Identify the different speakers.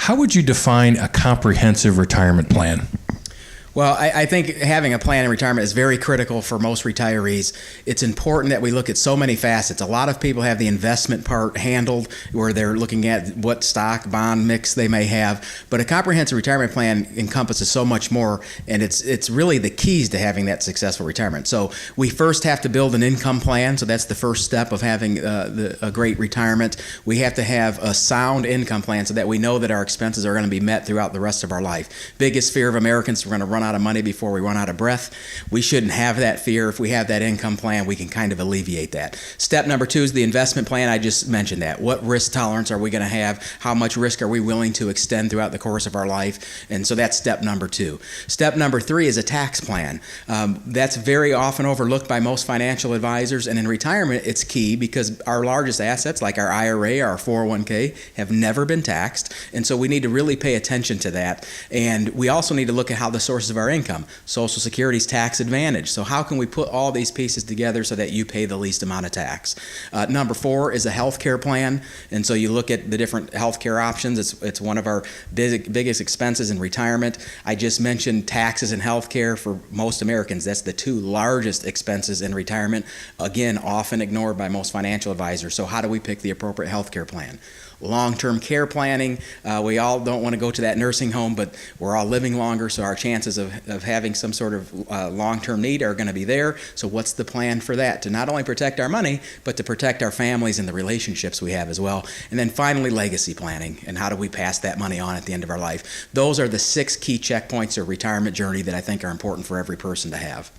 Speaker 1: How would you define a comprehensive retirement plan?
Speaker 2: Well, I think having a plan in retirement is very critical for most retirees. It's important that we look at so many facets. A lot of people have the investment part handled where they're looking at what stock, bond mix they may have. But a comprehensive retirement plan encompasses so much more, and it's really the keys to having that successful retirement. So we first have to build an income plan. So that's the first step of having a great retirement. We have to have a sound income plan so that we know that our expenses are going to be met throughout the rest of our life. Biggest fear of Americans, we're going to run out of money before we run out of breath. We shouldn't have that fear. If we have that income plan, we can kind of alleviate that. Step number 2 is the investment plan. I just mentioned that. What risk tolerance are we going to have? How much risk are we willing to extend throughout the course of our life? And so that's step number 2. Step number 3 is a tax plan. That's very often overlooked by most financial advisors, and in retirement it's key because our largest assets like our IRA, our 401k have never been taxed, and so we need to really pay attention to that. And we also need to look at how the sources of our income. Social Security is tax advantage. So how can we put all these pieces together so that you pay the least amount of tax? Number 4 is a health care plan. And so you look at the different health care options. It's one of our biggest expenses in retirement. I just mentioned taxes and health care for most Americans. That's the 2 largest expenses in retirement. Again, often ignored by most financial advisors. So how do we pick the appropriate health care plan? Long-term care planning. We all don't want to go to that nursing home, but we're all living longer, so our chances of having some sort of long-term need are going to be there. So what's the plan for that? To not only protect our money, but to protect our families and the relationships we have as well. And then finally, legacy planning, and how do we pass that money on at the end of our life? Those are the 6 key checkpoints of retirement journey that I think are important for every person to have.